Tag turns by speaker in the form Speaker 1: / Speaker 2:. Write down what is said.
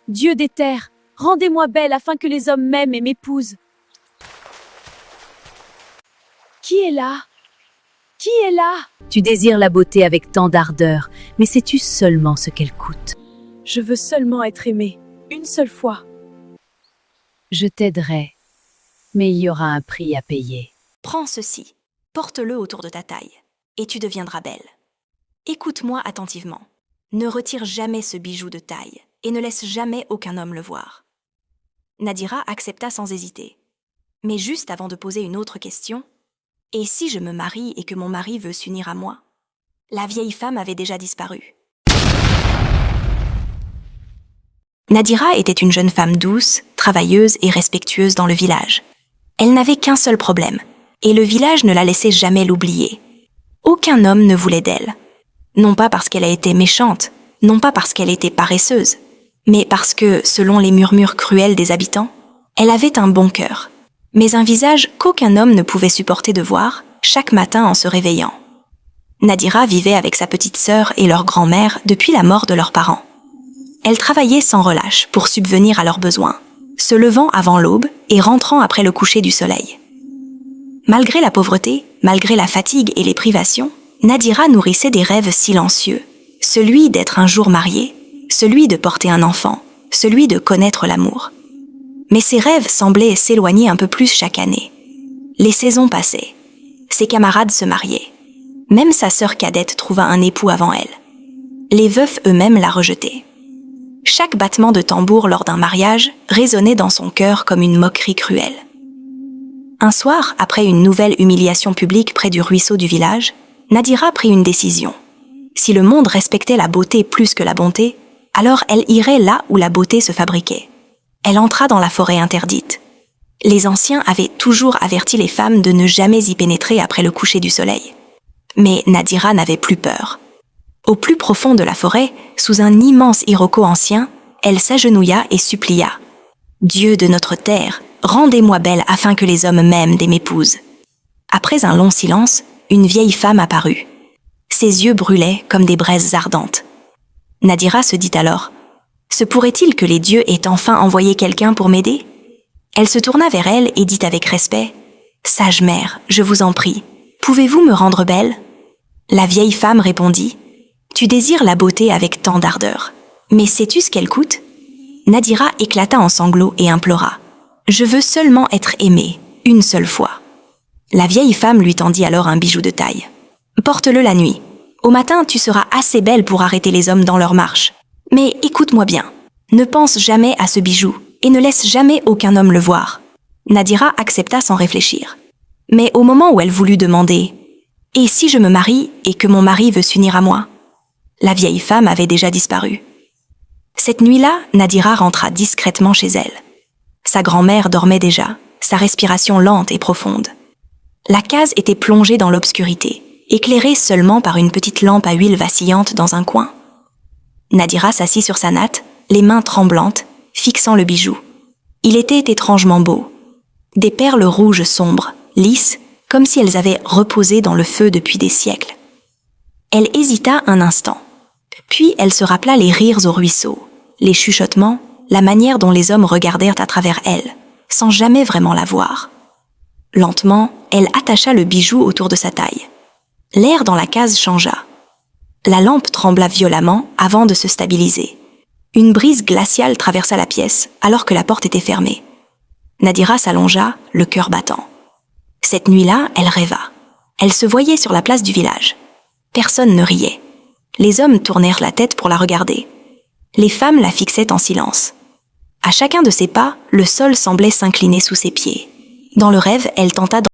Speaker 1: Dieu des terres, rendez-moi belle afin que les hommes m'aiment et m'épousent. Qui est là? Qui est là?
Speaker 2: Tu désires la beauté avec tant d'ardeur, mais sais-tu seulement ce qu'elle coûte?
Speaker 1: Je veux seulement être aimée, une seule fois.
Speaker 2: Je t'aiderai, mais il y aura un prix à payer.
Speaker 3: Prends ceci, porte-le autour de ta taille, et tu deviendras belle. Écoute-moi attentivement. Ne retire jamais ce bijou de taille, et ne laisse jamais aucun homme le voir. Nadira accepta sans hésiter. Mais juste avant de poser une autre question, « Et si je me marie et que mon mari veut s'unir à moi ?» La vieille femme avait déjà disparu. Nadira était une jeune femme douce, travailleuse et respectueuse dans le village. Elle n'avait qu'un seul problème, et le village ne la laissait jamais l'oublier. Aucun homme ne voulait d'elle. Non pas parce qu'elle a été méchante, non pas parce qu'elle était paresseuse, mais parce que, selon les murmures cruels des habitants, elle avait un bon cœur, mais un visage qu'aucun homme ne pouvait supporter de voir chaque matin en se réveillant. Nadira vivait avec sa petite sœur et leur grand-mère depuis la mort de leurs parents. Elle travaillait sans relâche pour subvenir à leurs besoins, se levant avant l'aube et rentrant après le coucher du soleil. Malgré la pauvreté, malgré la fatigue et les privations, Nadira nourrissait des rêves silencieux, celui d'être un jour mariée, celui de porter un enfant, celui de connaître l'amour. Mais ses rêves semblaient s'éloigner un peu plus chaque année. Les saisons passaient. Ses camarades se mariaient. Même sa sœur cadette trouva un époux avant elle. Les veufs eux-mêmes la rejetaient. Chaque battement de tambour lors d'un mariage résonnait dans son cœur comme une moquerie cruelle. Un soir, après une nouvelle humiliation publique près du ruisseau du village, Nadira prit une décision. Si le monde respectait la beauté plus que la bonté, alors elle irait là où la beauté se fabriquait. Elle entra dans la forêt interdite. Les anciens avaient toujours averti les femmes de ne jamais y pénétrer après le coucher du soleil. Mais Nadira n'avait plus peur. Au plus profond de la forêt, sous un immense iroko ancien, elle s'agenouilla et supplia. « Dieu de notre terre, rendez-moi belle afin que les hommes m'aiment et m'épousent. » Après un long silence, une vieille femme apparut. Ses yeux brûlaient comme des braises ardentes. Nadira se dit alors « Se pourrait-il que les dieux aient enfin envoyé quelqu'un pour m'aider ?» Elle se tourna vers elle et dit avec respect « Sage mère, je vous en prie, pouvez-vous me rendre belle ?» La vieille femme répondit « Tu désires la beauté avec tant d'ardeur. Mais sais-tu ce qu'elle coûte ?» Nadira éclata en sanglots et implora « Je veux seulement être aimée, une seule fois. » La vieille femme lui tendit alors un bijou de taille. « Porte-le la nuit. Au matin, tu seras assez belle pour arrêter les hommes dans leur marche. Mais écoute-moi bien, ne pense jamais à ce bijou et ne laisse jamais aucun homme le voir. » Nadira accepta sans réfléchir. Mais au moment où elle voulut demander « Et si je me marie et que mon mari veut s'unir à moi ?» La vieille femme avait déjà disparu. Cette nuit-là, Nadira rentra discrètement chez elle. Sa grand-mère dormait déjà, sa respiration lente et profonde. La case était plongée dans l'obscurité, éclairée seulement par une petite lampe à huile vacillante dans un coin. Nadira s'assit sur sa natte, les mains tremblantes, fixant le bijou. Il était étrangement beau. Des perles rouges sombres, lisses, comme si elles avaient reposé dans le feu depuis des siècles. Elle hésita un instant. Puis elle se rappela les rires au ruisseau, les chuchotements, la manière dont les hommes regardèrent à travers elle, sans jamais vraiment la voir. Lentement, elle attacha le bijou autour de sa taille. L'air dans la case changea. La lampe trembla violemment avant de se stabiliser. Une brise glaciale traversa la pièce alors que la porte était fermée. Nadira s'allongea, le cœur battant. Cette nuit-là, elle rêva. Elle se voyait sur la place du village. Personne ne riait. Les hommes tournèrent la tête pour la regarder. Les femmes la fixaient en silence. À chacun de ses pas, le sol semblait s'incliner sous ses pieds. Dans le rêve, elle tenta